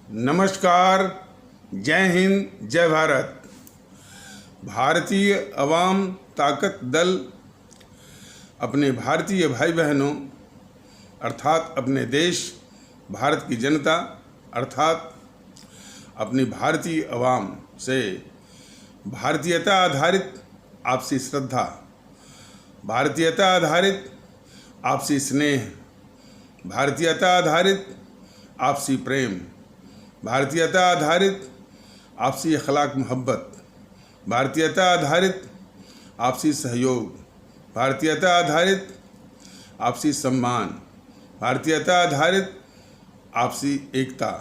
नमस्कार, जय हिंद, जय भारत। भारतीय अवाम ताकत दल अपने भारतीय भाई बहनों अर्थात अपने देश भारत की जनता अर्थात अपनी भारतीय अवाम से भारतीयता आधारित आपसी श्रद्धा, भारतीयता आधारित आपसी स्नेह, भारतीयता आधारित आपसी प्रेम, भारतीयता आधारित आपसी अखलाक मोहब्बत, भारतीयता आधारित आपसी सहयोग, भारतीयता आधारित आपसी सम्मान, भारतीयता आधारित आपसी एकता,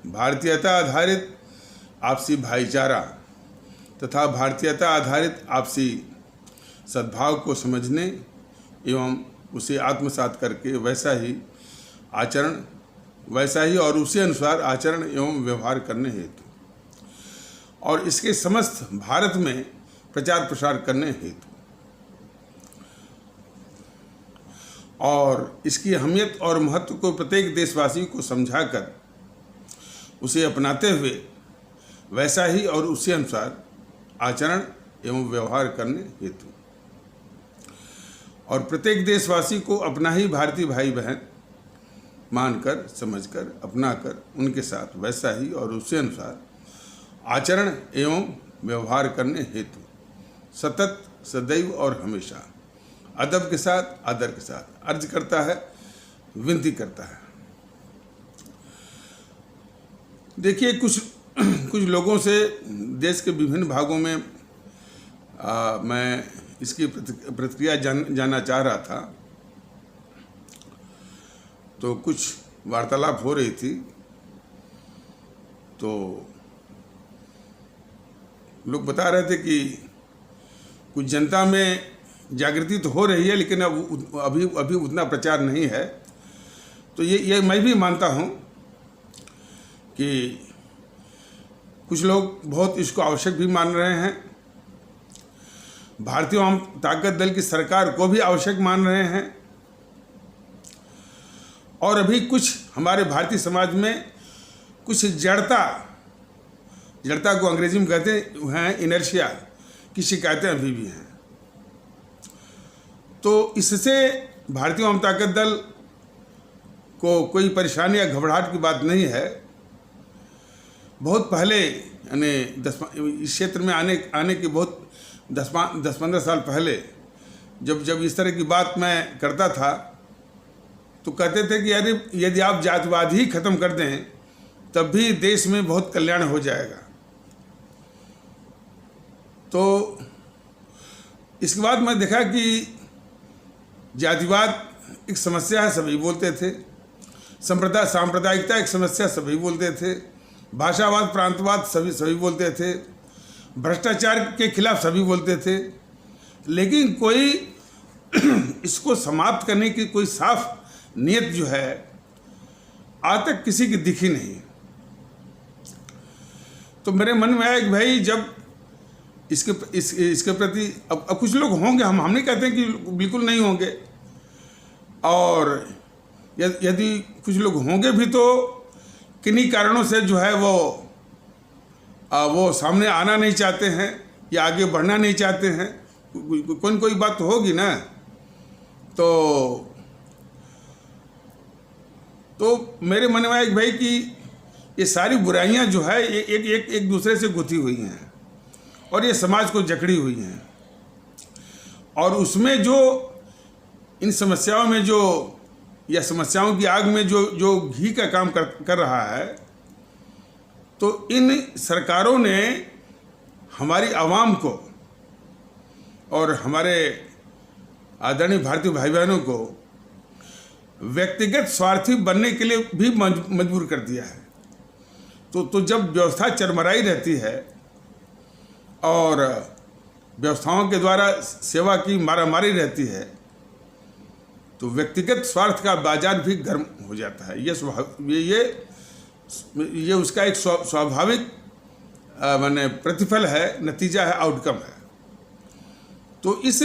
भारतीयता आधारित आपसी भाईचारा तथा भारतीयता आधारित आपसी सद्भाव को समझने एवं उसे आत्मसात करके वैसा ही और उसी अनुसार आचरण एवं व्यवहार करने हेतु और इसके समस्त भारत में प्रचार प्रसार करने हेतु और इसकी अहमियत और महत्व को प्रत्येक देशवासी को समझाकर उसे अपनाते हुए वैसा ही और उसी अनुसार आचरण एवं व्यवहार करने हेतु और प्रत्येक देशवासी को अपना ही भारतीय भाई बहन मानकर, समझकर, अपनाकर उनके साथ वैसा ही और उसी अनुसार आचरण एवं व्यवहार करने हेतु सतत, सदैव और हमेशा अदब के साथ, आदर के साथ अर्ज करता है, विनती करता है। देखिए, कुछ लोगों से देश के विभिन्न भागों में मैं इसकी प्रतिक्रिया जानना चाह रहा था, तो कुछ वार्तालाप हो रही थी, तो लोग बता रहे थे कि कुछ जनता में जागृति तो हो रही है लेकिन अब अभी उतना प्रचार नहीं है। तो ये मैं भी मानता हूँ कि कुछ लोग बहुत इसको आवश्यक भी मान रहे हैं, भारतीय अवाम ताकत दल की सरकार को भी आवश्यक मान रहे हैं और अभी कुछ हमारे भारतीय समाज में कुछ जड़ता को अंग्रेजी में कहते हैं इनर्शिया की शिकायतें अभी भी हैं। तो इससे भारतीय अवाम ताकत दल को कोई परेशानी या घबराहट की बात नहीं है। बहुत पहले यानी इस क्षेत्र में आने के बहुत 10-15 साल पहले जब इस तरह की बात मैं करता था तो कहते थे कि अरे यदि आप जातिवाद ही खत्म कर दें तब भी देश में बहुत कल्याण हो जाएगा। तो इसके बाद मैं देखा कि जातिवाद एक समस्या है, सभी बोलते थे। सांप्रदायिकता एक समस्या, सभी बोलते थे। भाषावाद, प्रांतवाद सभी बोलते थे। भ्रष्टाचार के खिलाफ सभी बोलते थे, लेकिन कोई इसको समाप्त करने की कोई साफ नियत जो है आज तक किसी की दिखी नहीं। तो मेरे मन में आया कि भाई जब इसके प्रति अब कुछ लोग होंगे, हम नहीं कहते कि बिल्कुल नहीं होंगे, और यदि कुछ लोग होंगे भी तो किन्हीं कारणों से जो है वो सामने आना नहीं चाहते हैं या आगे बढ़ना नहीं चाहते हैं। कोई बात तो होगी ना। तो मेरे मन में आया कि भाई कि ये सारी बुराइयां जो है एक दूसरे से गुथी हुई हैं और ये समाज को जकड़ी हुई हैं, और उसमें जो इन समस्याओं में या समस्याओं की आग में जो घी का काम कर रहा है, तो इन सरकारों ने हमारी आवाम को और हमारे आदरणीय भारतीय भाई बहनों को व्यक्तिगत स्वार्थी बनने के लिए भी मजबूर कर दिया है। तो जब व्यवस्था चरमराई रहती है और व्यवस्थाओं के द्वारा सेवा की मारामारी रहती है, तो व्यक्तिगत स्वार्थ का बाजार भी गर्म हो जाता है। ये उसका एक स्वाभाविक माने प्रतिफल है, नतीजा है, आउटकम है। तो इस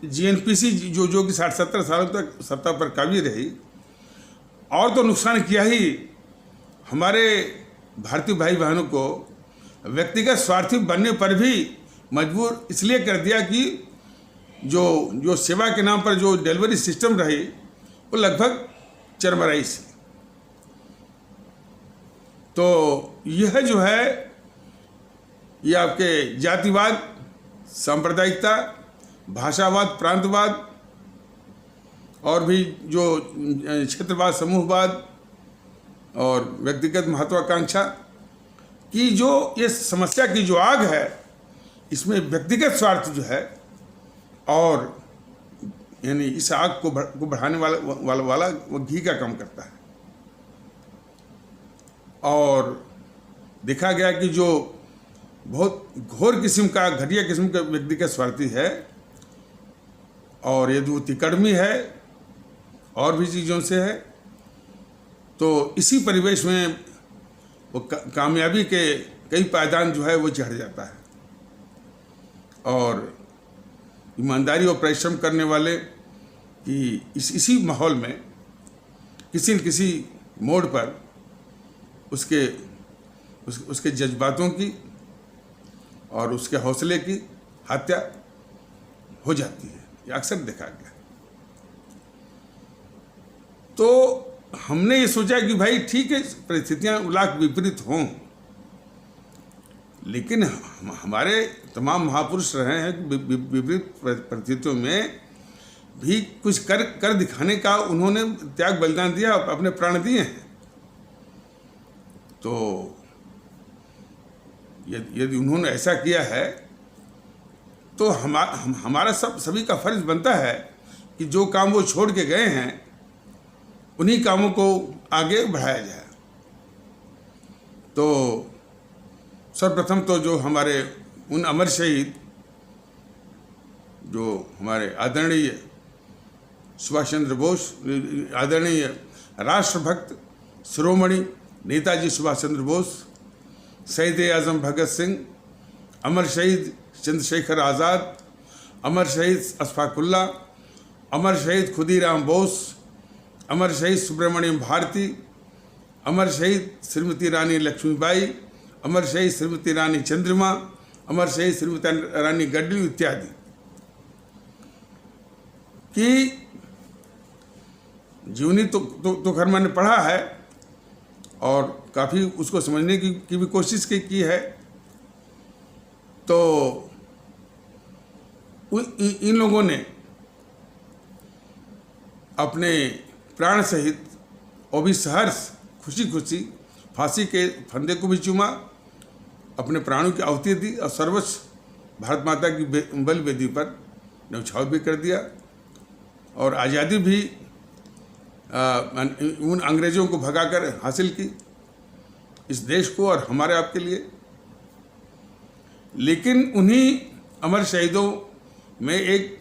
जीएनपीसी जो कि 60-70 सालों तक सत्ता पर काबिज रही, और तो नुकसान किया ही, हमारे भारतीय भाई बहनों को व्यक्तिगत स्वार्थी बनने पर भी मजबूर इसलिए कर दिया कि जो सेवा के नाम पर जो डिलीवरी सिस्टम रही वो लगभग चरमराई सी। तो यह जो है ये आपके जातिवाद, सांप्रदायिकता, भाषावाद, प्रांतवाद और भी जो क्षेत्रवाद, समूहवाद और व्यक्तिगत महत्वाकांक्षा की जो ये समस्या की जो आग है, इसमें व्यक्तिगत स्वार्थ जो है और यानी इस आग को बढ़ाने वाला वो घी का काम करता है। और देखा गया कि जो बहुत घोर किस्म का, घटिया किस्म का व्यक्तिगत स्वार्थी है और यदि वो तिकड़मी है और भी चीज़ों से है, तो इसी परिवेश में वो कामयाबी के कई पायदान जो है वो चढ़ जाता है। और ईमानदारी और परिश्रम करने वाले कि इसी माहौल में किसी न किसी मोड़ पर उसके जज्बातों की और उसके हौसले की हत्या हो जाती है। ये अक्सर देखा गया। तो हमने ये सोचा कि भाई ठीक है, परिस्थितियां उलाक विपरीत हों, लेकिन हमारे तमाम महापुरुष रहे हैं विपरीत परिस्थितियों में भी कुछ कर दिखाने का उन्होंने त्याग बलिदान दिया, अपने प्राण दिए हैं। तो यदि उन्होंने ऐसा किया है तो हमारा सभी का फर्ज बनता है कि जो काम वो छोड़ के गए हैं उन्हीं कामों को आगे बढ़ाया जाए। तो सर्वप्रथम तो जो हमारे उन अमर शहीद, जो हमारे आदरणीय सुभाष चंद्र बोस, आदरणीय राष्ट्रभक्त शिरोमणि नेताजी सुभाष चंद्र बोस, शहीद आजम भगत सिंह, अमर शहीद चंद्रशेखर आज़ाद, अमर शहीद अशफाकुल्ला, अमर शहीद खुदीराम बोस, अमर शहीद सुब्रमण्यम भारती, अमर शहीद श्रीमती रानी लक्ष्मीबाई, अमर शहीद श्रीमती रानी चंद्रमा, अमर शहीद श्रीमती रानी गड्डू इत्यादि की जीवनी तो खैर मैंने पढ़ा है और काफ़ी उसको समझने की भी कोशिश की है। तो इन लोगों ने अपने प्राण सहित और भी सहर्ष खुशी खुशी फांसी के फंदे को भी चूमा, अपने प्राणों की आहुति दी और सर्वोच्च भारत माता की बल वेदी पर न्यौछावर भी कर दिया और आज़ादी भी उन अंग्रेज़ों को भगाकर हासिल की इस देश को और हमारे आपके लिए। लेकिन उन्हीं अमर शहीदों में एक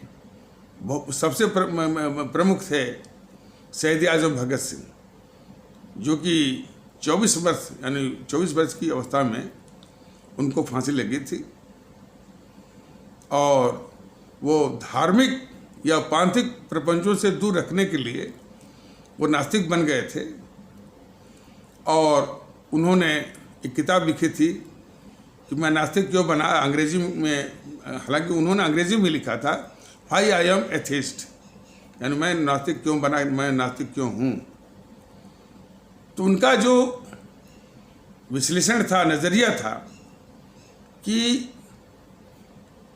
सबसे प्रमुख थे शहीद आजम भगत सिंह, जो कि 24 वर्ष की अवस्था में उनको फांसी लगी थी और वो धार्मिक या पांथिक प्रपंचों से दूर रखने के लिए वो नास्तिक बन गए थे और उन्होंने एक किताब लिखी थी कि मैं नास्तिक क्यों बना, अंग्रेजी में, हालांकि उन्होंने अंग्रेजी में लिखा था व्हाई आई एम एथिस्ट, यानी मैं नास्तिक क्यों बना, मैं नास्तिक क्यों हूँ। तो उनका जो विश्लेषण था, नज़रिया था कि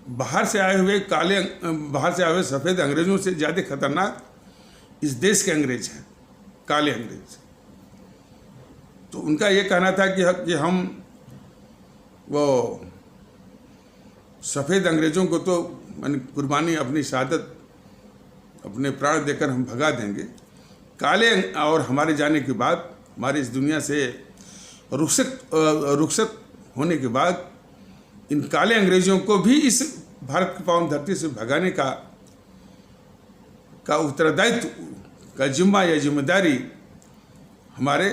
बाहर से आए हुए सफ़ेद अंग्रेज़ों से ज़्यादा खतरनाक इस देश के अंग्रेज हैं, काले अंग्रेज। तो उनका ये कहना था कि हम वो सफ़ेद अंग्रेज़ों को तो कुर्बानी, अपनी शहादत, अपने प्राण देकर हम भगा देंगे, काले और हमारे जाने के बाद, हमारी इस दुनिया से रुखसत होने के बाद इन काले अंग्रेज़ों को भी इस भारत की पावन धरती से भगाने का उत्तरदायित्व का जिम्मा या जिम्मेदारी हमारे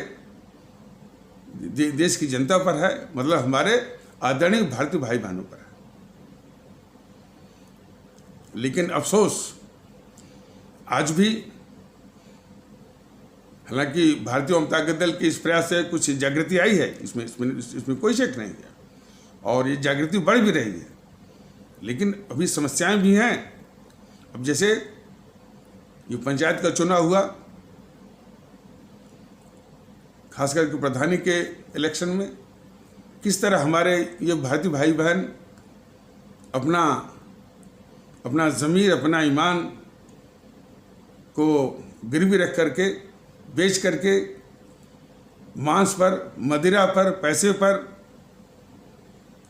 देश की जनता पर है, मतलब हमारे आदरणीय भारतीय भाई बहनों पर है। लेकिन अफसोस आज भी हालांकि भारतीय जनता दल के इस प्रयास से कुछ जागृति आई है, इसमें कोई शक नहीं है, और ये जागृति बढ़ भी रही है, लेकिन अभी समस्याएं भी हैं। अब जैसे ये पंचायत का चुनाव हुआ, खास करके प्रधानी के इलेक्शन में, किस तरह हमारे ये भारतीय भाई बहन अपना ज़मीर, अपना ईमान को गिरवी रख करके, बेच करके, मांस पर, मदिरा पर, पैसे पर,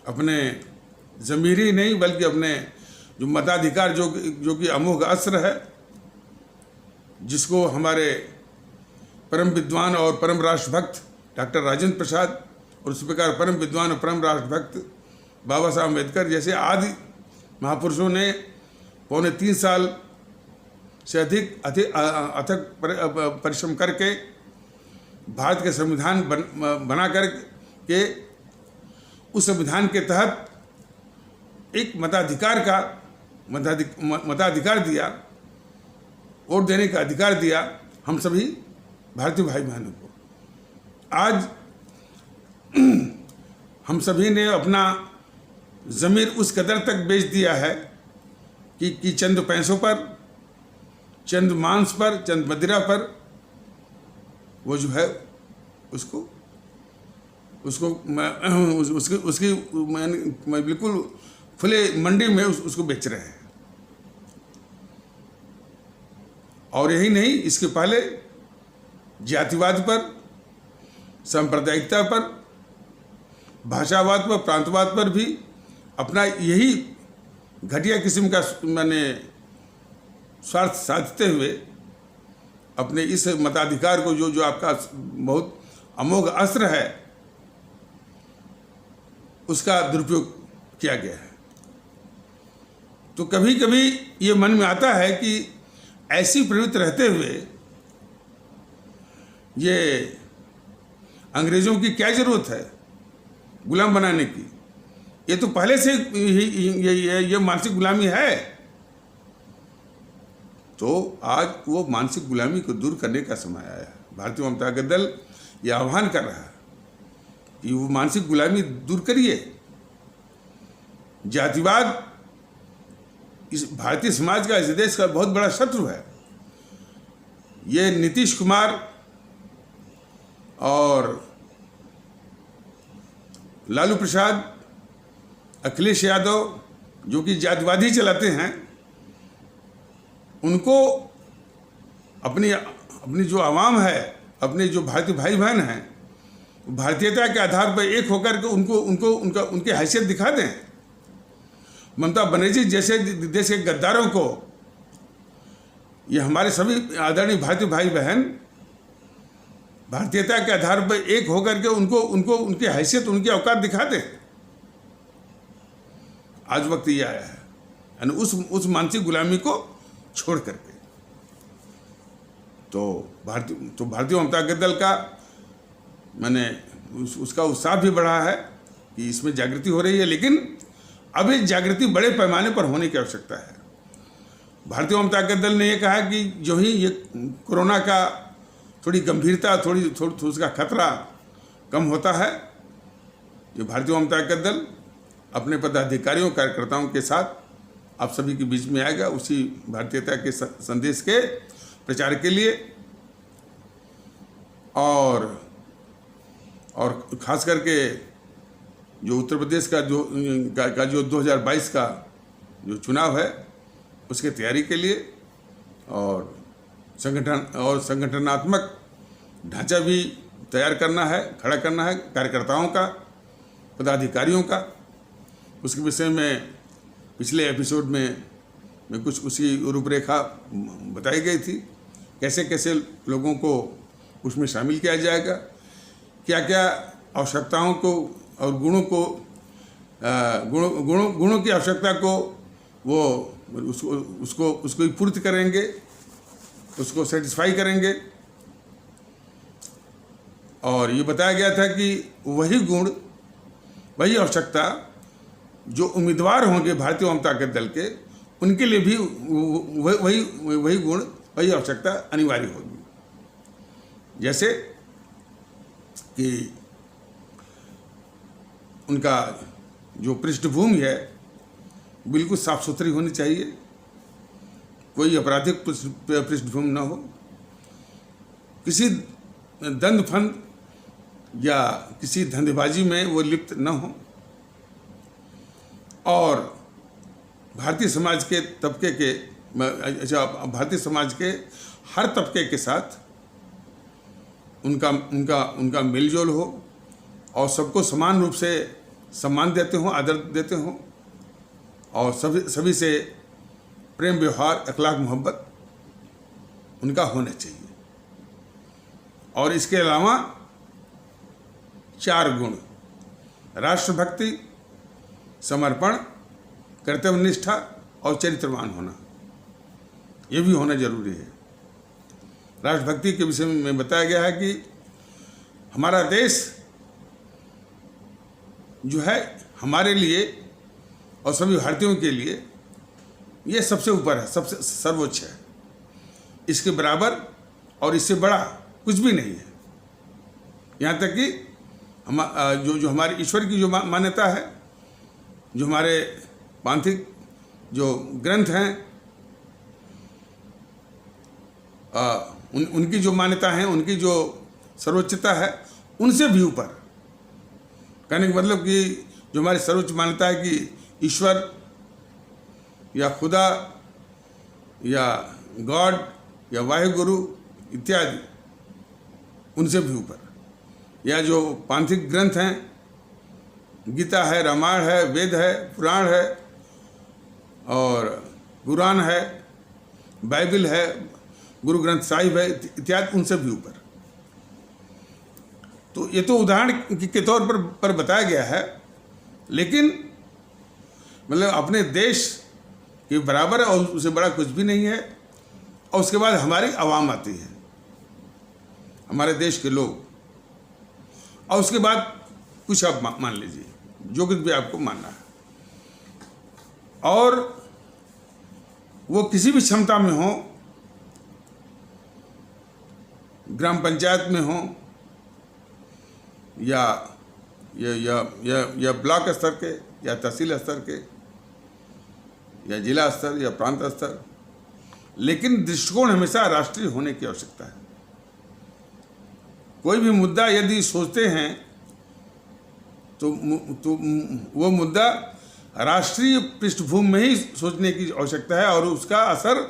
अपने ज़मीरी नहीं बल्कि अपने जो मताधिकार जो कि अमोघ अस्त्र है, जिसको हमारे परम विद्वान और परम राष्ट्रभक्त डॉक्टर राजेंद्र प्रसाद और उस प्रकार परम विद्वान और परम राष्ट्रभक्त बाबा साहब अम्बेडकर जैसे आदि महापुरुषों ने 3.25 साल से अधिक अथक परिश्रम करके भारत के संविधान बना करके उस संविधान के तहत एक मताधिकार दिया, वोट देने का अधिकार दिया हम सभी भारतीय भाई बहनों को। आज हम सभी ने अपना ज़मीर उस कदर तक बेच दिया है कि चंद पैसों पर, चंद मांस पर, चंद मदिरा पर वो जो है उसकी मैं बिल्कुल खुले मंडी में उसको बेच रहे हैं। और यही नहीं, इसके पहले जातिवाद पर, सांप्रदायिकता पर, भाषावाद पर, प्रांतवाद पर भी अपना यही घटिया किस्म का स्वार्थ साधते हुए अपने इस मताधिकार को जो आपका बहुत अमोघ अस्त्र है, उसका दुरुपयोग किया गया है। तो कभी कभी ये मन में आता है कि ऐसी प्रवृत्ति रहते हुए ये अंग्रेज़ों की क्या ज़रूरत है गुलाम बनाने की? ये तो पहले से ये मानसिक गुलामी है। तो आज वो मानसिक गुलामी को दूर करने का समय आया है। भारतीय जनता दल ये आह्वान कर रहा है कि वो मानसिक गुलामी दूर करिए। जातिवाद इस भारतीय समाज का, इस देश का बहुत बड़ा शत्रु है। ये नीतीश कुमार और लालू प्रसाद, अखिलेश यादव जो कि जातिवादी चलाते हैं, उनको अपनी जो आवाम है, अपने जो भारतीय भाई बहन हैं, भारतीयता के आधार पर एक होकर के उनकी हैसियत दिखा दें। ममता बनर्जी जैसे देश के गद्दारों को ये हमारे सभी आदरणीय भारतीय भाई बहन भारतीयता के आधार पर एक होकर के उनको उनकी हैसियत, उनकी औकात दिखा दें। आज वक्त ये आया है, यानी उस मानसिक गुलामी को छोड़ करके। तो भारतीय जनता दल का उसका उत्साह भी बढ़ा है कि इसमें जागृति हो रही है, लेकिन अब इस जागृति बड़े पैमाने पर होने की आवश्यकता है। भारतीय जनता दल ने यह कहा कि जो ही ये कोरोना का थोड़ी गंभीरता, थोड़ी उसका खतरा कम होता है, ये भारतीय जनता दल अपने पदाधिकारियों, कार्यकर्ताओं के साथ आप सभी के बीच में आएगा, उसी भारतीयता के संदेश के प्रचार के लिए। और खास करके जो उत्तर प्रदेश का जो 2022 का जो चुनाव है, उसके तैयारी के लिए और संगठनात्मक ढांचा भी तैयार करना है, खड़ा करना है कार्यकर्ताओं का, पदाधिकारियों का। उसके विषय में पिछले एपिसोड में कुछ उसकी रूपरेखा बताई गई थी, कैसे कैसे लोगों को उसमें शामिल किया जाएगा, क्या क्या आवश्यकताओं को और गुणों की आवश्यकता को वो उसको पूर्ति करेंगे, उसको सेटिस्फाई करेंगे। और ये बताया गया था कि वही गुण, वही आवश्यकता जो उम्मीदवार होंगे भारतीय जनता दल के, उनके लिए भी वही गुण, वही आवश्यकता अनिवार्य होगी। जैसे कि उनका जो पृष्ठभूमि है बिल्कुल साफ सुथरी होनी चाहिए, कोई आपराधिक पृष्ठभूमि न हो, किसी दंड फंद या किसी धंधेबाजी में वो लिप्त न हो, और भारतीय समाज के तबके के भारतीय समाज के हर तबके के साथ उनका मेलजोल हो और सबको समान रूप से सम्मान देते हों, आदर देते हों, और सभी से प्रेम व्यवहार अखलाक मोहब्बत उनका होना चाहिए। और इसके अलावा 4 गुण: राष्ट्रभक्ति, समर्पण, कर्तव्यनिष्ठा और चरित्रवान होना, ये भी होना जरूरी है। राष्ट्रभक्ति के विषय में बताया गया है कि हमारा देश जो है हमारे लिए और सभी भारतीयों के लिए ये सबसे ऊपर है, सबसे सर्वोच्च है, इसके बराबर और इससे बड़ा कुछ भी नहीं है। यहाँ तक कि जो हमारे ईश्वर की जो मान्यता है, जो हमारे पांथिक जो ग्रंथ हैं, उनकी जो मान्यता है, उनकी जो सर्वोच्चता है, उनसे भी ऊपर। कहने का मतलब कि जो हमारी सर्वोच्च मान्यता है कि ईश्वर या खुदा या गॉड या वाहिगुरु इत्यादि, उनसे भी ऊपर। या जो पांथिक ग्रंथ हैं, गीता है, रामायण है, वेद है, पुराण है और कुरान है, बाइबल है, गुरु ग्रंथ साहिब है इत्यादि, उनसे भी ऊपर। तो ये तो उदाहरण के तौर पर बताया गया है, लेकिन मतलब अपने देश के बराबर है और उससे बड़ा कुछ भी नहीं है। और उसके बाद हमारी आवाम आती है, हमारे देश के लोग, और उसके बाद कुछ आप मान लीजिए, जो कुछ भी आपको मानना है, और वो किसी भी क्षमता में हो, ग्राम पंचायत में हो या ब्लॉक स्तर के या तहसील स्तर के या जिला स्तर या प्रांत स्तर, लेकिन दृष्टिकोण हमेशा राष्ट्रीय होने की आवश्यकता है। कोई भी मुद्दा यदि सोचते हैं तो वो मुद्दा राष्ट्रीय पृष्ठभूमि में ही सोचने की आवश्यकता है, और उसका असर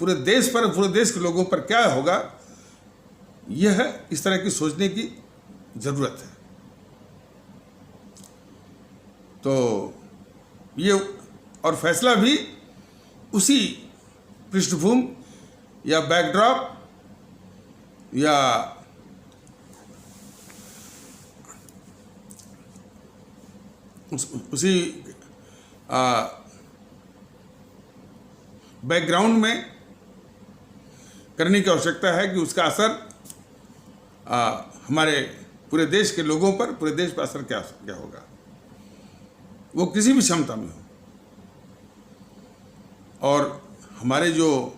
पूरे देश पर, पूरे देश के लोगों पर क्या होगा, यह इस तरह की सोचने की जरूरत है। तो ये और फैसला भी उसी पृष्ठभूमि या बैकड्रॉप या उसी बैकग्राउंड में करने की आवश्यकता है कि उसका असर हमारे पूरे देश के लोगों पर, पूरे देश पर असर क्या होगा, वो किसी भी क्षमता में हो। और हमारे जो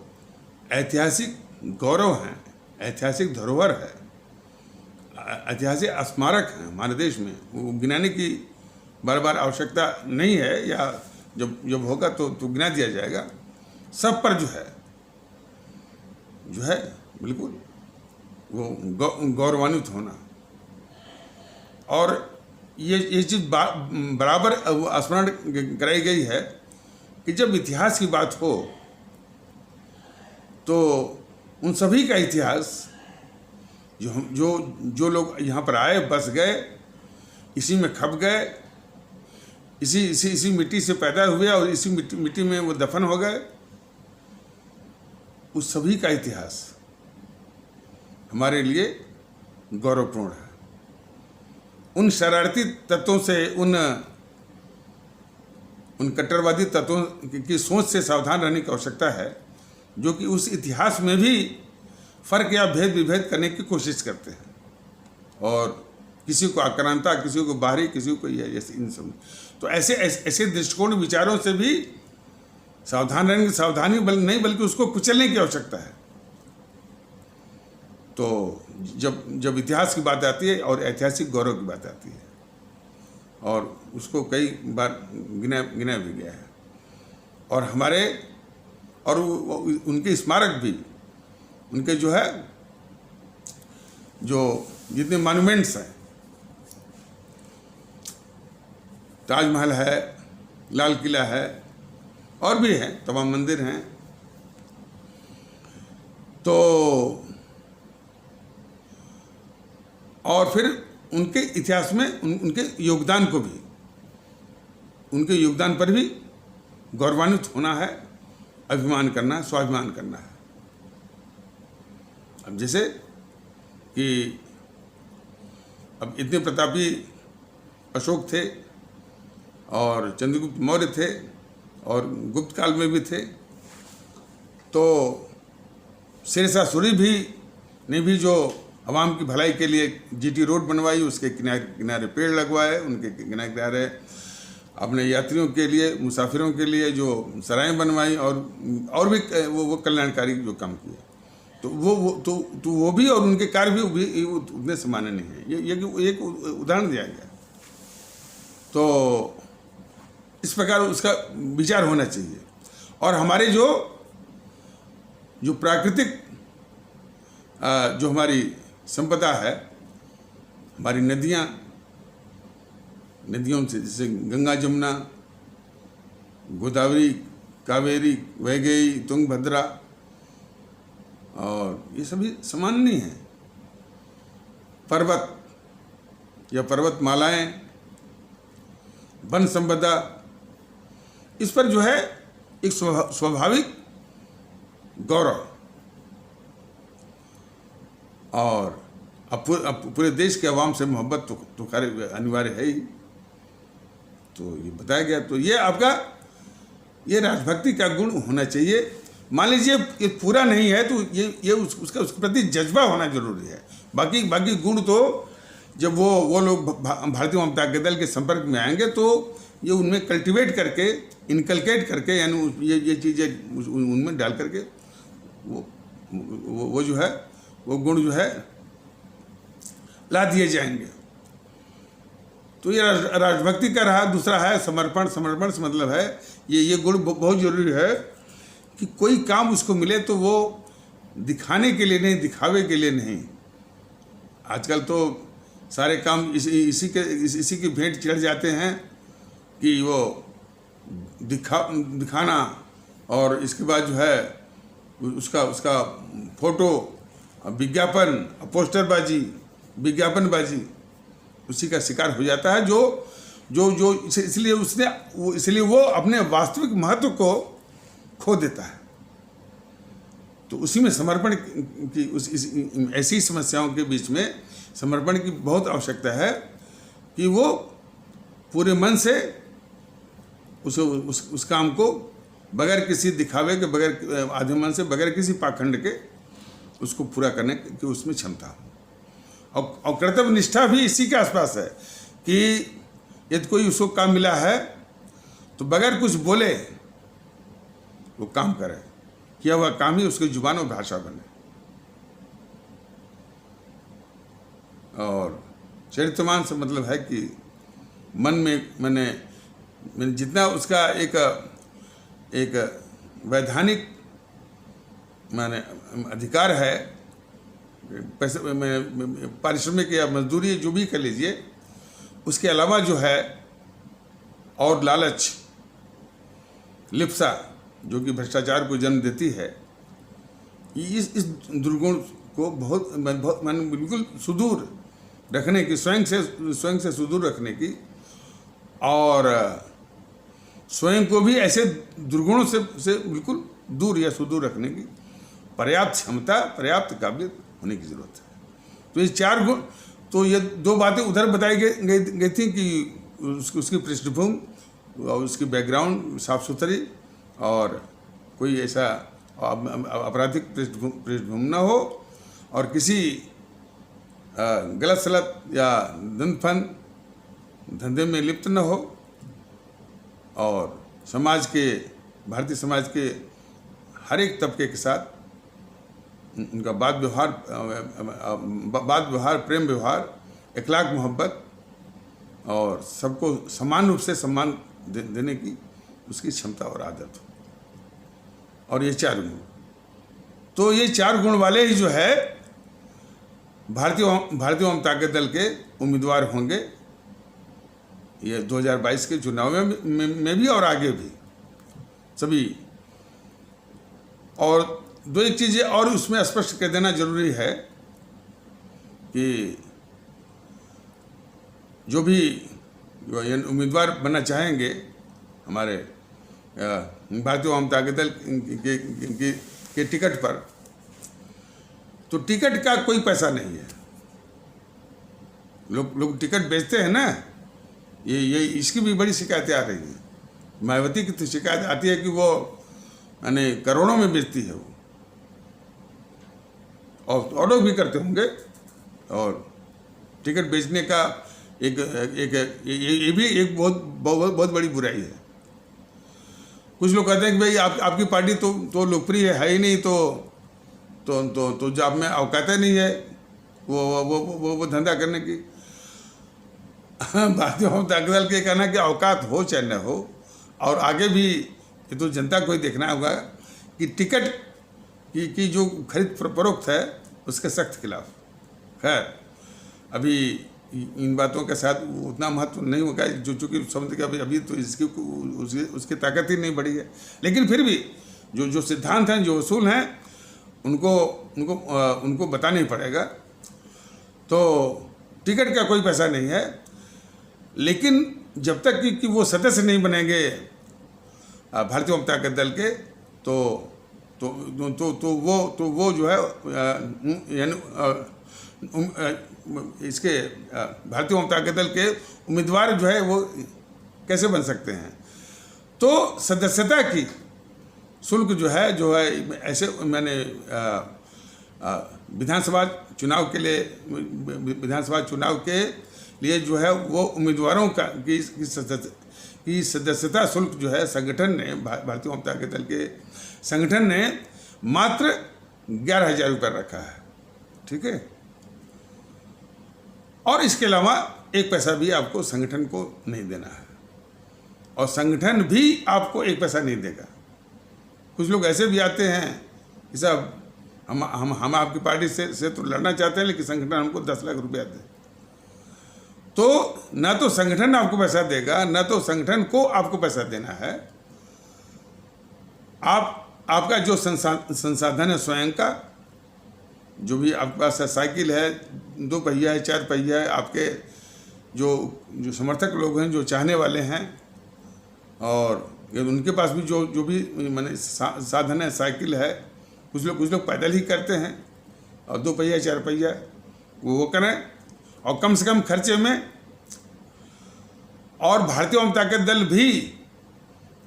ऐतिहासिक गौरव हैं, ऐतिहासिक धरोहर है, ऐतिहासिक स्मारक हैं हमारे देश में, वो गिनाने की बार बार आवश्यकता नहीं है, या जब होगा तो गिना दिया जाएगा। सब पर जो है बिल्कुल वो गौरवान्वित होना, और ये चीज़ बराबर स्मरण कराई गई है कि जब इतिहास की बात हो तो उन सभी का इतिहास, जो लोग यहाँ पर आए, बस गए, इसी में खप गए, इसी मिट्टी से पैदा हुए और इसी मिट्टी में वो दफन हो गए, उस सभी का इतिहास हमारे लिए गौरवपूर्ण है। उन शरारती तत्वों से, उन कट्टरवादी तत्वों की सोच से सावधान रहने की आवश्यकता है, जो कि उस इतिहास में भी फर्क या भेद विभेद करने की कोशिश करते हैं, और किसी को आक्रांता, किसी को बाहरी, किसी को इन सब। तो ऐसे दृष्टिकोण, विचारों से भी सावधान रहने की, नहीं बल्कि उसको कुचलने की आवश्यकता है। तो जब इतिहास की बात आती है और ऐतिहासिक गौरव की बात आती है, और उसको कई बार गिना भी गया है। और हमारे और उनके स्मारक भी, उनके जो है जो जितने मॉन्यूमेंट्स हैं, ताजमहल है, लाल किला है, और भी हैं, तमाम मंदिर हैं। तो और फिर उनके इतिहास में उनके योगदान को भी, उनके योगदान पर भी गौरवान्वित होना है, अभिमान करना है, स्वाभिमान करना है। अब जैसे कि अब इतने प्रतापी अशोक थे और चंद्रगुप्त मौर्य थे और गुप्त काल में भी थे, तो शेरशाह सूरी भी ने भी जो आवाम की भलाई के लिए जीटी रोड बनवाई, उसके किनारे किनारे पेड़ लगवाए, उनके किनारे किनारे अपने यात्रियों के लिए, मुसाफिरों के लिए जो सराएं बनवाई, और भी वो कल्याणकारी जो काम किए, तो वो भी, और उनके कार्य भी उतने सामान्य नहीं है। ये एक उदाहरण दिया गया। तो इस प्रकार उसका विचार होना चाहिए। और हमारे जो प्राकृतिक जो हमारी संपदा है, हमारी नदियों से, जैसे गंगा, जमुना, गोदावरी, कावेरी, वैगई, तुंगभद्रा, और ये सभी समान नहीं है। पर्वत या पर्वतमालाएं, वन संपदा, इस पर जो है एक स्वाभाविक गौरव, और अब पूरे देश के अवाम से मोहब्बत तो कार्य अनिवार्य है ही। तो ये बताया गया। तो ये आपका ये राजभक्ति का गुण होना चाहिए। मान लीजिए ये पूरा नहीं है तो ये उसके प्रति जज्बा होना जरूरी है। बाकी गुण तो जब वो लोग भारतीय जनता दल के संपर्क में आएंगे तो ये उनमें कल्टीवेट करके, इनकलकेट करके, यानी ये चीज़ें उनमें डाल करके वो जो है वो गुण जो है ला दिए जाएंगे। तो ये राजभक्ति का रहा। दूसरा है समर्पण। समर्पण से मतलब है ये गुण बहुत जरूरी है कि कोई काम उसको मिले तो वो दिखाने के लिए नहीं, दिखावे के लिए नहीं। आजकल तो सारे काम इसी की भेंट चढ़ जाते हैं कि वो दिखाना, और इसके बाद जो है उसका फोटो, विज्ञापन, पोस्टरबाजी, विज्ञापनबाजी, उसी का शिकार हो जाता है जो इसलिए वो अपने वास्तविक महत्व को खो देता है। तो उसी में समर्पण की ऐसी समस्याओं के बीच में समर्पण की बहुत आवश्यकता है कि वो पूरे मन से उस काम को बगैर किसी दिखावे के, बगैर आधे मन से, बगैर किसी पाखंड के उसको पूरा करने की उसमें क्षमता हो। और कर्तव्य निष्ठा भी इसी के आसपास है कि यदि कोई उसको काम मिला है तो बगैर कुछ बोले वो काम करे, किया हुआ काम ही उसकी जुबान और भाषा बने। और चरित्रमान से मतलब है कि मन में मैंने जितना उसका एक वैधानिक माने अधिकार है, पैसे पारिश्रमिक या मजदूरी जो भी कर लीजिए, उसके अलावा जो है और लालच, लिप्सा जो कि भ्रष्टाचार को जन्म देती है, इस दुर्गुण को बहुत मैंने बिल्कुल सुदूर रखने की, स्वयं से सुदूर रखने की, और स्वयं को भी ऐसे दुर्गुणों से बिल्कुल दूर या सुदूर रखने की पर्याप्त क्षमता, पर्याप्त काबिलियत होने की जरूरत है। तो ये चार गुण, तो ये दो बातें उधर बताई गई थी कि उसकी पृष्ठभूमि और उसकी बैकग्राउंड साफ सुथरी और कोई ऐसा आपराधिक पृष्ठभूमि न हो और किसी गलत सलत या धंधे में लिप्त न हो, और समाज के, भारतीय समाज के हर एक तबके के साथ उनका बात व्यवहार, प्रेम व्यवहार, इखलाक मोहब्बत और सबको समान रूप से सम्मान देने की उसकी क्षमता और आदत हो। और ये 4 गुण, तो ये 4 गुण वाले ही जो है भारतीय ओम ताकत दल के उम्मीदवार होंगे ये 2022 के चुनाव में भी और आगे भी सभी। और 2 चीज़ें और उसमें स्पष्ट कर देना जरूरी है कि जो भी उम्मीदवार बनना चाहेंगे हमारे भारतीय ओम ताकत दल के टिकट पर, तो टिकट का कोई पैसा नहीं है। लोग टिकट बेचते हैं ना, ये इसकी भी बड़ी शिकायतें आ रही हैं। मायावती की तो शिकायत आती है कि वो यानी करोड़ों में बेचती है वो, और लोग भी करते होंगे। और टिकट बेचने का ये भी एक बहुत बड़ी बुराई है। कुछ लोग कहते हैं कि भाई आपकी पार्टी तो लोकप्रिय है ही नहीं, तो जो आप में औकात नहीं है वो धंधा करने की। भारतीय ओम ताकत दल के कहना कि औकात हो चाहे न हो, और आगे भी ये तो जनता को ही देखना होगा कि टिकट की जो खरीद फरोख्त है उसके सख्त खिलाफ। खैर अभी इन बातों के साथ उतना महत्व नहीं होगा, जो चूँकि समझ के अभी तो उसकी ताकत ही नहीं बढ़ी है। लेकिन फिर भी जो सिद्धांत हैं, जो उसूल हैं, उनको बताना ही पड़ेगा। तो टिकट का कोई पैसा नहीं है, लेकिन जब तक कि वो सदस्य नहीं बनेंगे भारतीय ओम ताकत दल के, तो वो जो है इसके भारतीय ओम ताकत दल के उम्मीदवार जो है वो कैसे बन सकते हैं। तो सदस्यता की शुल्क जो है ऐसे मैंने विधानसभा चुनाव के लिए जो है वो उम्मीदवारों की सदस्यता शुल्क जो है संगठन ने, भारतीय ओम ताकत दल के संगठन ने मात्र 11,000 रुपये रखा है। ठीक है, और इसके अलावा 1 पैसा भी आपको संगठन को नहीं देना है, और संगठन भी आपको 1 पैसा नहीं देगा। कुछ लोग ऐसे भी आते हैं कि साहब हम आपकी पार्टी से तो लड़ना चाहते हैं, लेकिन संगठन हमको 10 लाख रुपया दे। तो ना तो संगठन आपको पैसा देगा, ना तो संगठन को आपको पैसा देना है। आपका जो संसाधन है स्वयं का, जो भी आपके पास साइकिल है, 2 पहिया है, 4 पहिया है, आपके जो समर्थक लोग हैं, जो चाहने वाले हैं, और उनके पास भी जो भी माने साधन है, साइकिल है, कुछ लोग पैदल ही करते हैं, और 2 पहिया 4 पहिया वो करें, और कम से कम खर्चे में। और भारतीय ओम ताकत दल भी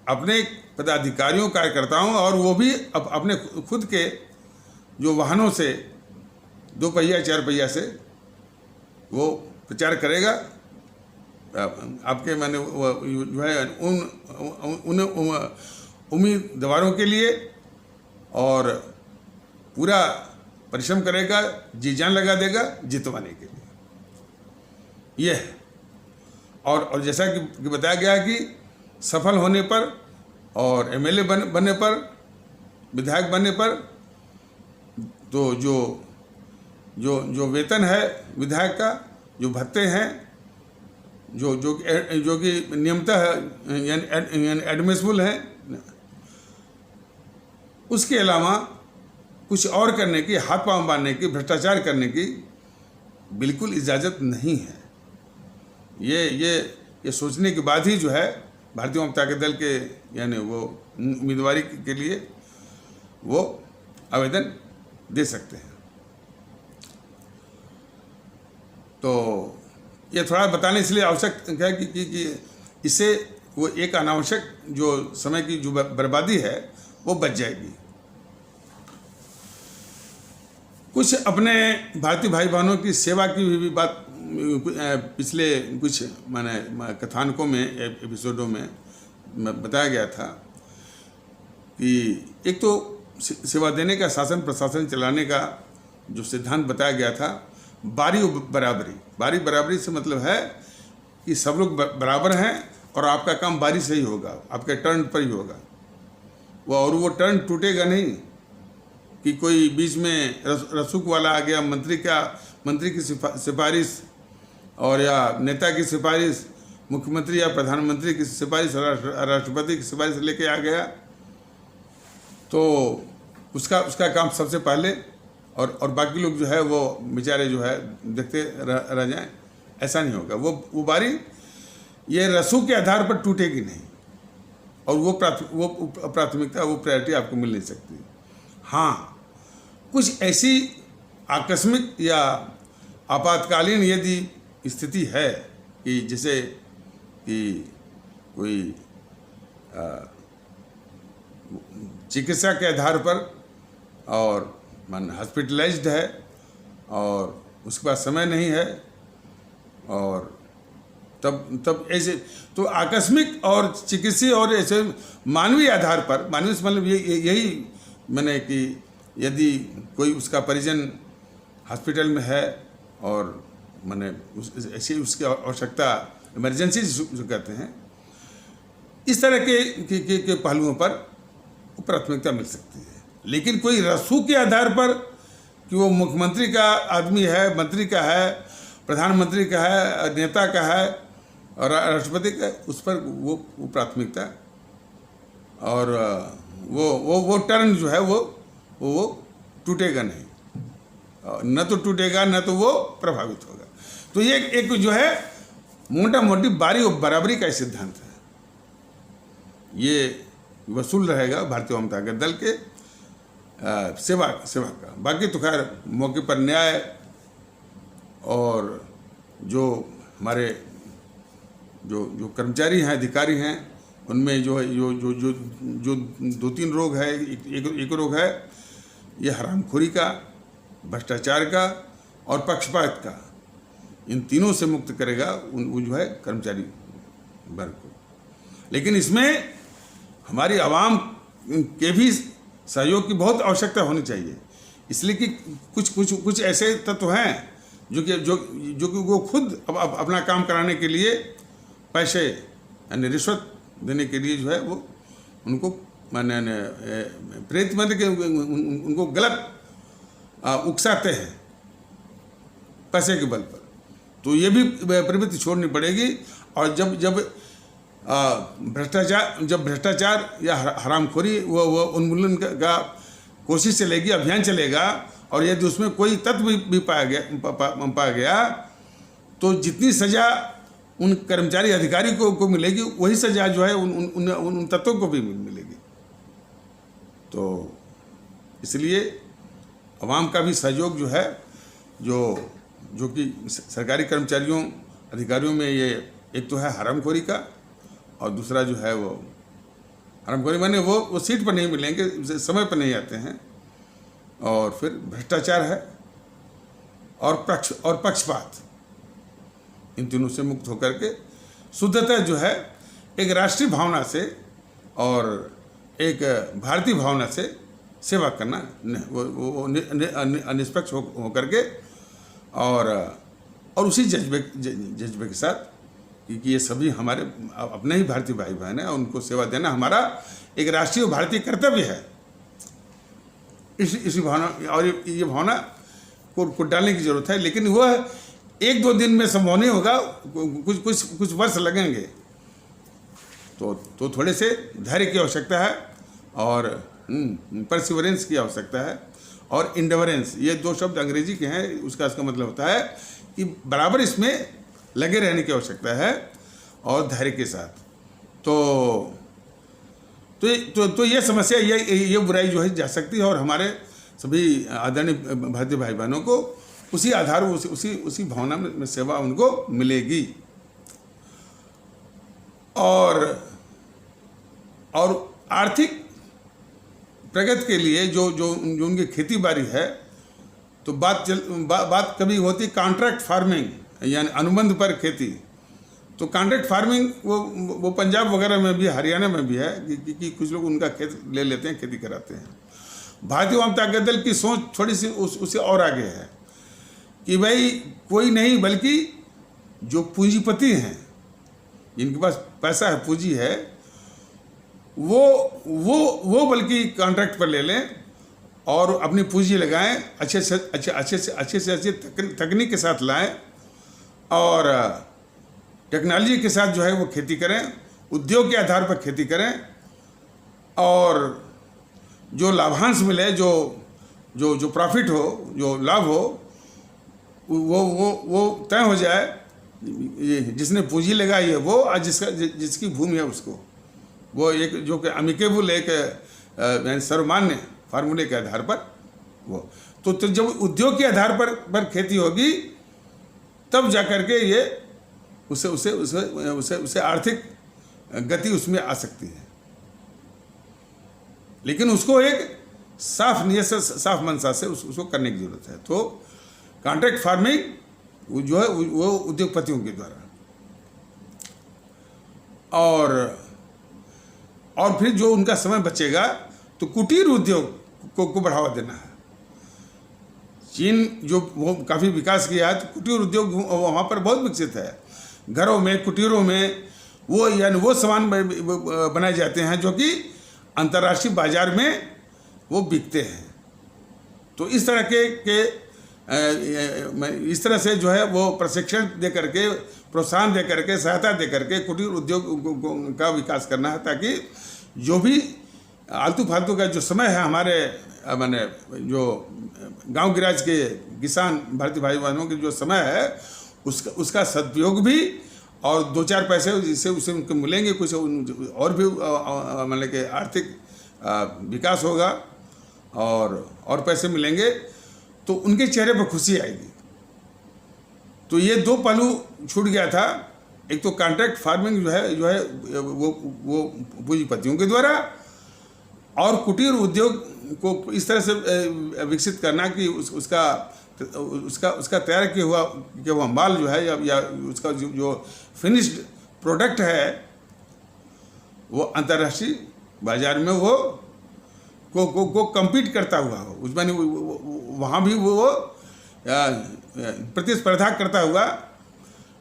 अपने पदाधिकारियों, कार्यकर्ताओं, और वो भी अपने खुद के जो वाहनों से 2 पहिया 4 पहिया से वो प्रचार करेगा। आपके मैंने जो है उन उम्मीदवारों के लिए, और पूरा परिश्रम करेगा, जी जान लगा देगा जितवाने के लिए। यह है। और जैसा कि बताया गया कि सफल होने पर और एमएलए बनने पर, विधायक बनने पर, तो जो वेतन है विधायक का, जो भत्ते हैं, जो कि नियमतः यानी एडमिसिबल है, उसके अलावा कुछ और करने की, हाथ पांव बांधने की, भ्रष्टाचार करने की बिल्कुल इजाज़त नहीं है। ये सोचने के बाद ही जो है भारतीय ओम ताकत दल के यानी वो उम्मीदवारी के लिए वो आवेदन दे सकते हैं। तो ये थोड़ा बताने इसलिए आवश्यक है कि इससे वो एक अनावश्यक जो समय की जो बर्बादी है वो बच जाएगी। कुछ अपने भारतीय भाई बहनों की सेवा की भी बात पिछले कुछ माने कथानकों में, एपिसोडों में बताया गया था कि एक तो सेवा देने का, शासन प्रशासन चलाने का जो सिद्धांत बताया गया था, बारी बराबरी। बारी बराबरी से मतलब है कि सब लोग बराबर हैं और आपका काम बारी से ही होगा, आपके टर्न पर ही होगा। वो टर्न टूटेगा नहीं कि कोई बीच में रसूख वाला आ गया, मंत्री की सिफारिश और या नेता की सिफारिश, मुख्यमंत्री या प्रधानमंत्री की सिफारिश, राष्ट्रपति की सिफारिश लेके आ गया तो उसका काम सबसे पहले और बाकी लोग जो है वो बेचारे जो है देखते रह जाएं, ऐसा नहीं होगा। वो बारी ये रसूख के आधार पर टूटेगी नहीं और वो प्राथमिकता, वो प्रायोरिटी आपको मिल नहीं सकती। हाँ, कुछ ऐसी आकस्मिक या आपातकालीन यदि स्थिति है कि जैसे कि कोई चिकित्सा के आधार पर और मन हॉस्पिटलाइज्ड है और उसके पास समय नहीं है और तब ऐसे तो आकस्मिक और चिकित्सीय और ऐसे मानवीय आधार पर, मानवीय मतलब यही मैंने कि यदि कोई उसका परिजन हॉस्पिटल में है और मैंने ऐसी उसकी आवश्यकता, इमरजेंसी जो कहते हैं, इस तरह के पहलुओं पर प्राथमिकता मिल सकती है। लेकिन कोई रसूख के आधार पर कि वो मुख्यमंत्री का आदमी है, मंत्री का है, प्रधानमंत्री का है, नेता का है और राष्ट्रपति का, उस पर वो प्राथमिकता और वो टर्न जो है वो टूटेगा नहीं, न तो टूटेगा न तो वो प्रभावित होगा। तो ये एक जो है मोटा मोटी बारी और बराबरी का सिद्धांत है, ये वसूल रहेगा भारतीय वाम ताकत दल के सेवा का। बाकी तो खैर मौके पर न्याय और जो हमारे जो कर्मचारी हैं, अधिकारी हैं, उनमें जो जो 2-3 रोग है, एक रोग है ये हरामखोरी का, भ्रष्टाचार का और पक्षपात का, इन तीनों से मुक्त करेगा वो जो है कर्मचारी वर्ग को। लेकिन इसमें हमारी आवाम के भी सहयोग की बहुत आवश्यकता होनी चाहिए, इसलिए कि कुछ ऐसे तत्व हैं जो कि वो खुद अपना काम कराने के लिए पैसे यानी रिश्वत देने के लिए जो है वो उनको प्रेरित के उनको गलत उकसाते हैं पैसे के बल पर। तो ये भी प्रवृत्ति छोड़नी पड़ेगी और जब भ्रष्टाचार या हरामखोरी वो उन्मूलन का कोशिश चलेगी, अभियान चलेगा और यदि उसमें कोई तत्व भी पाया गया तो जितनी सजा उन कर्मचारी अधिकारी को मिलेगी वही सजा जो है उन तत्वों को भी मिलेगी। तो इसलिए आवाम का भी सहयोग जो है जो कि सरकारी कर्मचारियों अधिकारियों में ये एक तो है हरामखोरी का और दूसरा जो है वो हरामखोरी माने वो सीट पर नहीं मिलेंगे, समय पर नहीं आते हैं, और फिर भ्रष्टाचार है और पक्षपात, इन तीनों से मुक्त होकर के शुद्धता जो है एक राष्ट्रीय भावना से और एक भारतीय भावना से सेवा करना, वो निष्पक्ष होकर के और उसी जज्बे के साथ कि ये सभी हमारे अपने ही भारतीय भाई बहन हैं और उनको सेवा देना हमारा एक राष्ट्रीय भारतीय कर्तव्य है। इसी भावना और ये भावना को डालने की जरूरत है, लेकिन वह 1-2 दिन में संभव नहीं होगा, कुछ वर्ष लगेंगे। तो थोड़े से धैर्य की आवश्यकता है और परसिवरेंस की आवश्यकता है और इंडोरेंस, ये 2 शब्द अंग्रेजी के हैं, उसका मतलब होता है कि बराबर इसमें लगे रहने की आवश्यकता है और धैर्य के साथ। तो ये समस्या, ये बुराई जो है जा सकती है और हमारे सभी आदरणीय भारतीय भाई बहनों को उसी आधार उसी भावना में सेवा उनको मिलेगी। और आर्थिक प्रगति के लिए जो उनकी खेती बाड़ी है, तो बात कभी होती कॉन्ट्रैक्ट फार्मिंग यानी अनुबंध पर खेती। तो कॉन्ट्रैक्ट फार्मिंग वो पंजाब वगैरह में भी, हरियाणा में भी है कि कुछ लोग उनका खेत ले लेते हैं, खेती कराते हैं। भारतीय जनता दल की सोच थोड़ी सी उससे और आगे है कि भाई कोई नहीं बल्कि जो पूंजीपति हैं, जिनके पास पैसा है, पूंजी है, वो बल्कि कॉन्ट्रैक्ट पर ले लें और अपनी पूंजी लगाएं, अच्छे से तकनीक के साथ लाएं और टेक्नोलॉजी के साथ जो है वो खेती करें, उद्योग के आधार पर खेती करें और जो लाभांश मिले, जो प्रॉफिट हो, जो लाभ हो, वो तय हो जाए, जिसने पूंजी लगाई है वो और जिसकी भूमि है उसको, वो एक जो कि अमिकेबल एक सर्वमान्य फार्मूले के आधार पर वो तो जब उद्योग के आधार पर खेती होगी तब जाकर के ये उसे आर्थिक गति उसमें आ सकती है। लेकिन उसको एक साफ नियत से, साफ मंशा से उसको करने की जरूरत है। तो कॉन्ट्रैक्ट फार्मिंग जो है वो उद्योगपतियों के द्वारा, और फिर जो उनका समय बचेगा तो कुटीर उद्योग को बढ़ावा देना है। चीन जो वो काफ़ी विकास किया है तो कुटीर उद्योग वहाँ पर बहुत विकसित है। घरों में, कुटीरों में वो सामान बनाए जाते हैं जो कि अंतर्राष्ट्रीय बाजार में वो बिकते हैं। तो इस तरह से जो है वो प्रशिक्षण दे करके, प्रोत्साहन दे करके, सहायता दे करके कुटीर उद्योग का विकास करना है, ताकि जो भी आलतू फालतू का जो समय है हमारे माने जो गांव गिराज के किसान भारतीय भाई बहनों के जो समय है उसका सदुपयोग भी और दो चार पैसे जिससे उसे उनको मिलेंगे, कुछ और भी मतलब कि आर्थिक विकास होगा और पैसे मिलेंगे तो उनके चेहरे पर खुशी आएगी। तो ये दो पहलू छूट गया था। एक तो कॉन्ट्रैक्ट फार्मिंग जो है वो पूंजीपतियों के द्वारा, और कुटीर उद्योग को इस तरह से विकसित करना कि उसका तैयार किया हुआ माल जो है या उसका जो फिनिश्ड प्रोडक्ट है वो अंतर्राष्ट्रीय बाजार में वो को कम्पीट करता हुआ हो, उसमें वहाँ भी वो प्रतिस्पर्धा करता हुआ,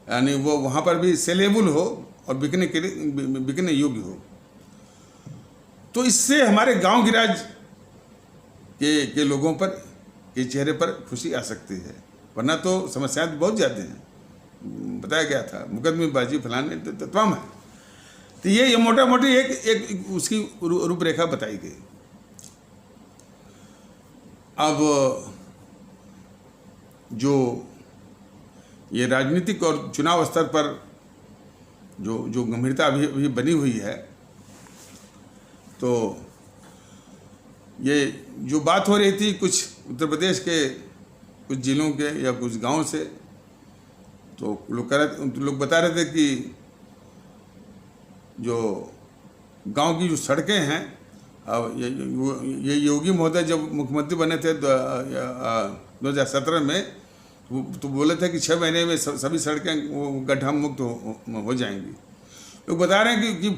यानी वो वहाँ पर भी सेलेबल हो और बिकने योग्य हो। तो इससे हमारे गांव गिराज के लोगों पर के चेहरे पर खुशी आ सकती है, वरना तो समस्याएं बहुत ज़्यादा हैं। बताया गया था मुकदमेबाजी फलाने तो तमाम है। तो ये मोटा मोटी एक उसकी रूपरेखा बताई गई। अब जो ये राजनीतिक और चुनाव स्तर पर जो गंभीरता अभी बनी हुई है, तो ये जो बात हो रही थी कुछ उत्तर प्रदेश के कुछ जिलों के या कुछ गांव से, तो लोग बता रहे थे कि जो गांव की जो सड़कें हैं, अब ये योगी महोदय जब मुख्यमंत्री बने थे 2017 में, तो बोले थे कि 6 महीने में सभी सड़कें गड्ढा मुक्त हो जाएंगी। लोग बता रहे हैं कि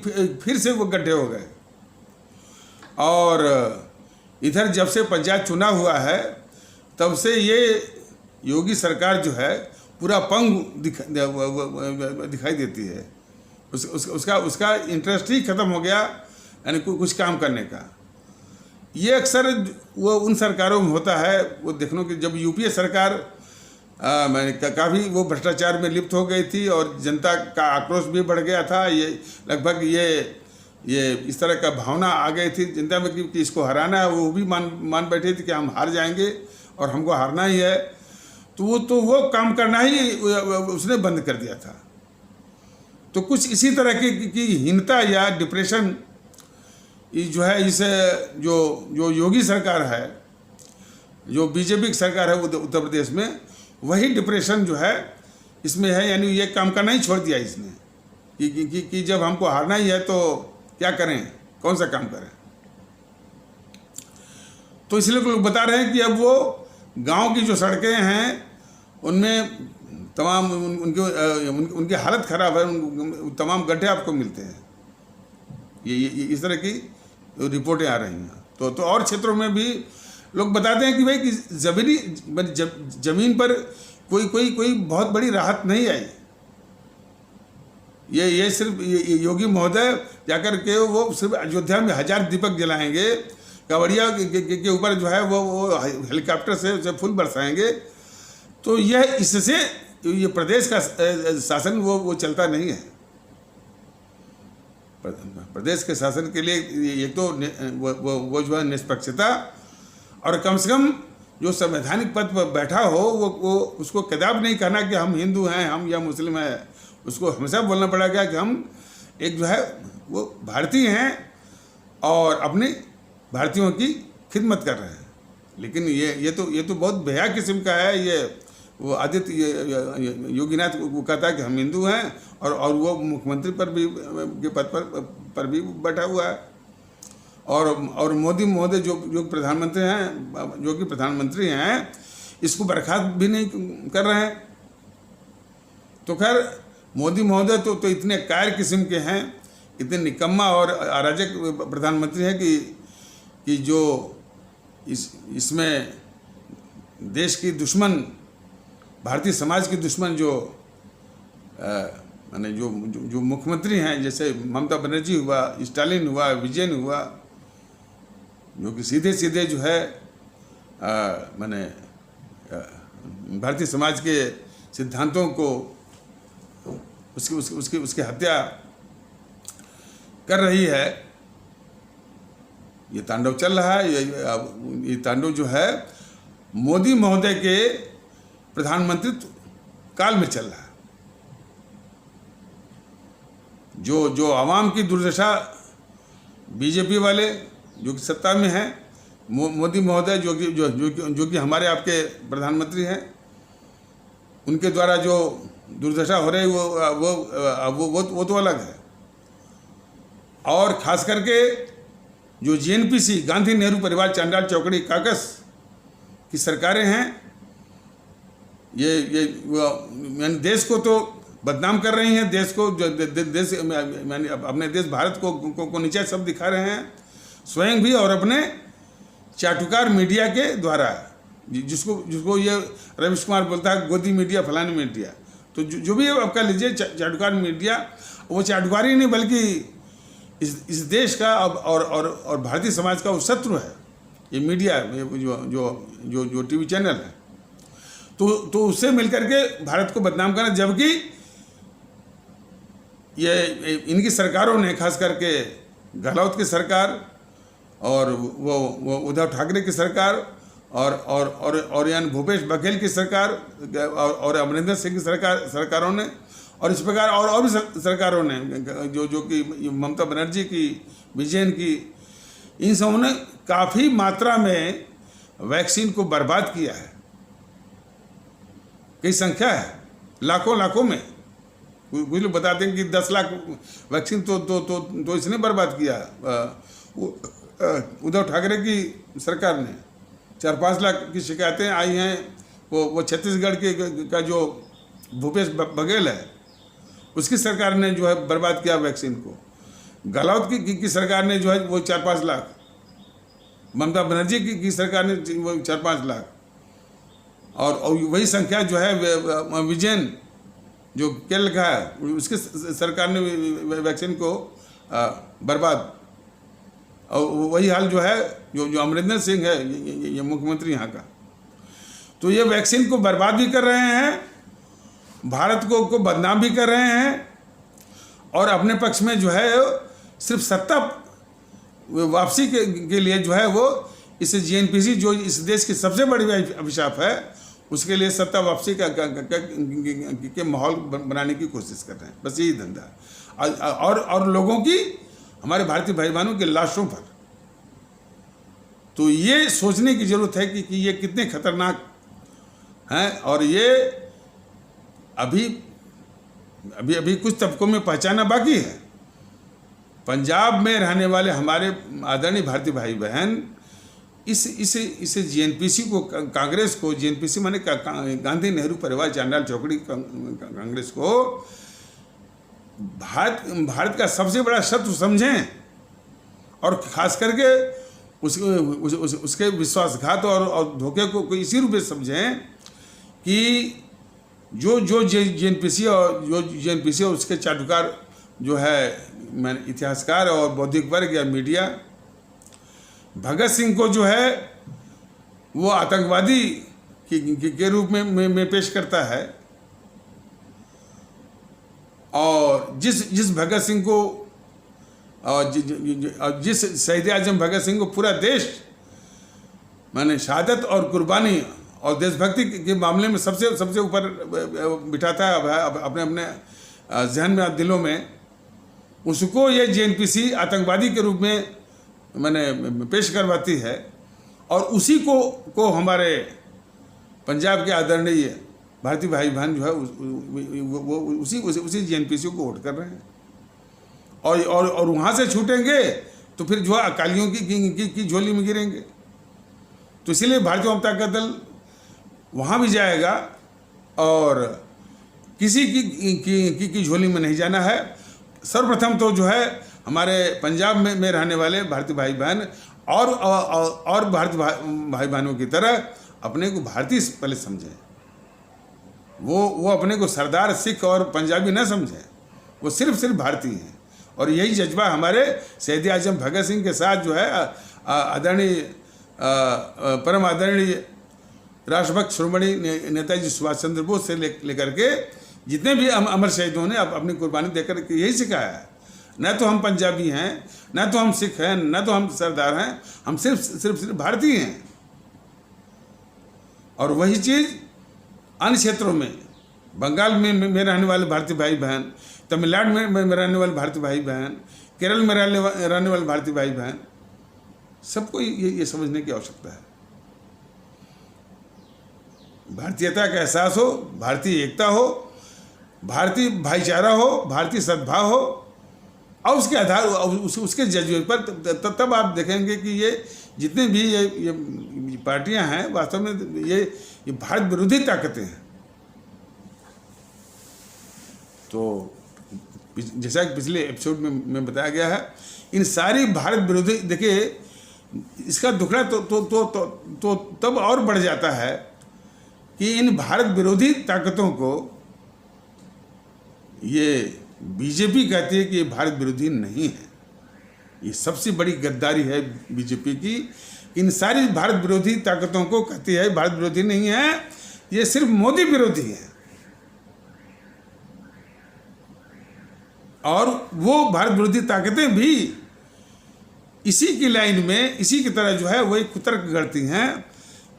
फिर से वो गड्ढे हो गए। और इधर जब से पंचायत चुना हुआ है तब से ये योगी सरकार जो है पूरा पंग दिखाई देती है। उसका इंटरेस्ट ही खत्म हो गया, यानी कुछ काम करने का। ये अक्सर वो उन सरकारों में होता है। वो देखने कि जब यूपीए सरकार काफ़ी वो भ्रष्टाचार में लिप्त हो गई थी और जनता का आक्रोश भी बढ़ गया था, ये लगभग ये इस तरह का भावना आ गई थी जनता में कि इसको हराना है। वो भी मान बैठे थे कि हम हार जाएंगे और हमको हारना ही है। तो वो काम करना ही उसने बंद कर दिया था। तो कुछ इसी तरह की हीनता या डिप्रेशन जो है, इस जो योगी सरकार है, जो बीजेपी की सरकार है उत्तर प्रदेश में, वही डिप्रेशन जो है इसमें है। यानी ये काम करना ही छोड़ दिया इसने कि जब हमको हारना ही है तो क्या करें, कौन सा काम करें। तो इसलिए लोग बता रहे हैं कि अब वो गांव की जो सड़कें हैं उनमें तमाम उनकी हालत ख़राब है, तमाम गड्ढे आपको मिलते हैं। ये इस तरह की रिपोर्टें आ रही हैं। तो और क्षेत्रों में भी लोग बताते हैं कि भाई कि जमीन पर कोई बहुत बड़ी राहत नहीं आई। ये सिर्फ योगी महोदय जाकर के वो सिर्फ अयोध्या में 1000 दीपक जलाएंगे, कांवड़िया के ऊपर जो है वो हेलीकॉप्टर से फूल बरसाएंगे। तो यह इससे ये प्रदेश का शासन वो चलता नहीं है। प्रदेश के शासन के लिए एक तो वो जो है निष्पक्षता, और कम से कम जो संवैधानिक पद पर बैठा हो वो उसको कदाप नहीं कहना कि हम हिंदू हैं, हम या मुस्लिम हैं। उसको हमेशा बोलना पड़ेगा कि हम एक जो है वो भारतीय हैं और अपने भारतीयों की खिदमत कर रहे हैं। लेकिन ये तो बहुत बेहया किस्म का है। ये वो आदित्य योगीनाथ वो कहता है कि हम हिंदू हैं और वो मुख्यमंत्री पर भी के पद पर भी बैठा हुआ है। और मोदी महोदय जो प्रधानमंत्री हैं, जो कि प्रधानमंत्री हैं, इसको बर्खास्त भी नहीं कर रहे हैं। तो खैर मोदी महोदय तो इतने कायर किस्म के हैं, इतने निकम्मा और अराजक प्रधानमंत्री हैं कि जो इसमें देश की दुश्मन, भारतीय समाज की दुश्मन जो माने जो मुख्यमंत्री हैं, जैसे ममता बनर्जी हुआ, स्टालिन हुआ, विजयन हुआ, जो कि सीधे जो है माने भारतीय समाज के सिद्धांतों को उसकी हत्या कर रही है। ये तांडव चल रहा है। ये तांडव जो है मोदी महोदय के प्रधानमंत्रित्व काल में चल रहा है। जो आवाम की दुर्दशा बीजेपी वाले जो कि सत्ता में हैं, मोदी महोदय जो कि हमारे आपके प्रधानमंत्री हैं, उनके द्वारा जो दुर्दशा हो रही वो तो अलग है। और खास करके जो जीएनपीसी, गांधी नेहरू परिवार चांडाल चौकड़ी काकस की सरकारें हैं, ये देश को तो बदनाम कर रही हैं। देश को देश अपने देश भारत को नीचा सब दिखा रहे हैं, स्वयं भी और अपने चाटुकार मीडिया के द्वारा, जिसको ये रविश कुमार बोलता है गोदी मीडिया, फलानी मीडिया। तो जो भी आप कह लीजिए चाटुकार मीडिया, वो चाटुकारी नहीं बल्कि इस देश का और भारतीय समाज का वो शत्रु है। ये मीडिया जो टीवी चैनल है, तो उससे मिलकर के भारत को बदनाम करना। जबकि ये इनकी सरकारों ने, खास करके गहलोत की सरकार और वो उद्धव ठाकरे की सरकार और यानी भूपेश बघेल की सरकार और अमरिंदर सिंह की सरकारों ने, और इस प्रकार और भी सरकारों ने, जो कि ममता बनर्जी की, विजयन की, इन सबों ने काफ़ी मात्रा में वैक्सीन को बर्बाद किया है। कई संख्या है, लाखों में। कुछ लोग बताते हैं कि 10 लाख वैक्सीन तो इसने बर्बाद किया। उद्धव ठाकरे की सरकार ने 4-5 लाख की शिकायतें आई हैं। वो छत्तीसगढ़ का जो भूपेश बघेल है, उसकी सरकार ने जो है बर्बाद किया वैक्सीन को। गहलोत की सरकार ने जो है वो 4-5 लाख, ममता बनर्जी की सरकार ने वो 4-5 लाख, और वही संख्या जो है विजयन जो केरल का है, उसकी सरकार ने वैक्सीन को बर्बाद। और वही हाल जो है जो अमरिंदर सिंह है, ये मुख्यमंत्री यहाँ का, तो ये वैक्सीन को बर्बाद भी कर रहे हैं, भारत को बदनाम भी कर रहे हैं, और अपने पक्ष में जो है सिर्फ सत्ता वापसी के लिए जो है वो इस जीएनपीसी, जो इस देश की सबसे बड़ी अभिशाप है, उसके लिए सत्ता वापसी के माहौल बनाने की कोशिश कर रहे हैं। बस यही धंधा। और लोगों की, हमारे भारतीय भाई बहनों की लाशों पर। तो ये सोचने की जरूरत है कि ये कितने खतरनाक हैं। और ये अभी कुछ तबकों में पहचाना बाकी है। पंजाब में रहने वाले हमारे आदरणीय भारतीय भाई बहन इस जीएनपीसी को, कांग्रेस को, जीएनपीसी माने गांधी नेहरू परिवार चांडाल चौकड़ी कांग्रेस को भारत का सबसे बड़ा शत्रु समझें, और खास करके उसके विश्वासघात और धोखे को इसी रूप में समझें कि जो जेएनपीसी और उसके चाटुकार जो है इतिहासकार और बौद्धिक वर्ग या मीडिया भगत सिंह को जो है वो आतंकवादी के रूप में पेश करता है, और जिस भगत सिंह को और जिस शहीद आजम भगत सिंह को पूरा देश माने शहादत और कुर्बानी और देशभक्ति के मामले में सबसे ऊपर बिठाता है अपने जहन में, दिलों में, उसको ये जेएनपीसी आतंकवादी के रूप में पेश करवाती है। और उसी को हमारे पंजाब के आदरणीय भारतीय भाई बहन जो है वो उसी जेएनपीसी को वोट कर रहे हैं, और वहाँ से छूटेंगे तो फिर जो है अकालियों की झोली में गिरेंगे। तो इसीलिए भारतीय जनता का दल वहाँ भी जाएगा और किसी की झोली में नहीं जाना है। सर्वप्रथम तो जो है हमारे पंजाब में रहने वाले भारतीय भाई बहन और भारतीय भाई बहनों की तरह अपने को भारतीय पहले समझें। वो अपने को सरदार, सिख और पंजाबी न समझें, वो सिर्फ भारतीय हैं। और यही जज्बा हमारे शहीद आजम भगत सिंह के साथ जो है आदरणीय परम आदरणीय राष्ट्रभक्त श्रोमणी नेताजी सुभाष चंद्र बोस से लेकर के जितने भी अमर शहीदों ने अपनी कुर्बानी देकर के यही सिखाया है। न तो हम पंजाबी हैं, न तो हम सिख हैं, न तो हम सरदार हैं, हम सिर्फ भारतीय हैं। और वही चीज़ अन्य क्षेत्रों में, बंगाल में रहने वाले भारतीय भाई बहन, तमिलनाडु में रहने वाले भारतीय भाई बहन, केरल में रहने वाले भारतीय भाई बहन, सबको ये समझने की आवश्यकता है। भारतीयता का एहसास हो, भारतीय एकता हो, भारतीय भाईचारा हो, भारतीय सद्भाव हो, और उसके आधार उसके जज्बे पर तब आप देखेंगे कि ये जितने भी ये पार्टियां हैं वास्तव में ये भारत विरोधी ताकतें हैं। तो जैसा कि पिछले एपिसोड में बताया गया है, इन सारी भारत विरोधी, देखिए इसका दुखड़ा तो तब और बढ़ जाता है कि इन भारत विरोधी ताकतों को ये बीजेपी कहती है कि ये भारत विरोधी नहीं है। ये सबसे बड़ी गद्दारी है बीजेपी की। इन सारी भारत विरोधी ताकतों को कहती है भारत विरोधी नहीं है, ये सिर्फ मोदी विरोधी है। और वो भारत विरोधी ताकतें भी इसी की लाइन में, इसी की तरह जो है वो एक कुतर्क गढ़ती हैं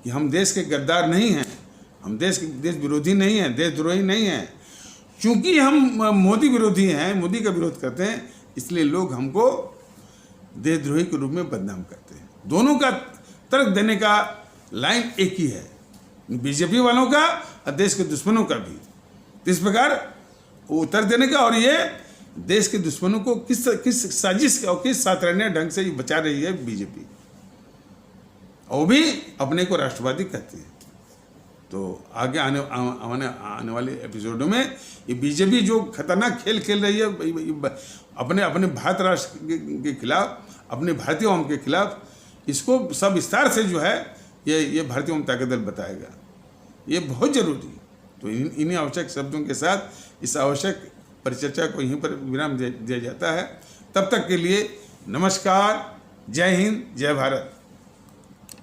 कि हम देश के गद्दार नहीं हैं, हम देश विरोधी नहीं हैं, देशद्रोही नहीं हैं। चूंकि हम मोदी विरोधी हैं, मोदी का विरोध करते हैं, इसलिए लोग हमको देशद्रोही के रूप में बदनाम करते हैं। दोनों का तर्क देने का लाइन एक ही है, बीजेपी वालों का और देश के दुश्मनों का भी। तो इस प्रकार वो तर्क देने का, और ये देश के दुश्मनों को किस साजिश और किस सातरण्य ढंग से बचा रही है बीजेपी, और भी अपने को राष्ट्रवादी कहती है। तो आगे आने वाले एपिसोडों में ये बीजेपी जो खतरनाक खेल खेल रही है अपने भारत राष्ट्र के खिलाफ, अपने भारतीय कौम के खिलाफ, इसको सब विस्तार से जो है ये भारतीय जनता का दल बताएगा। ये बहुत जरूरी। तो इन्हीं आवश्यक शब्दों के साथ इस आवश्यक परिचर्चा को यहीं पर विराम दिया जाता है। तब तक के लिए नमस्कार, जय हिंद, जय भारत।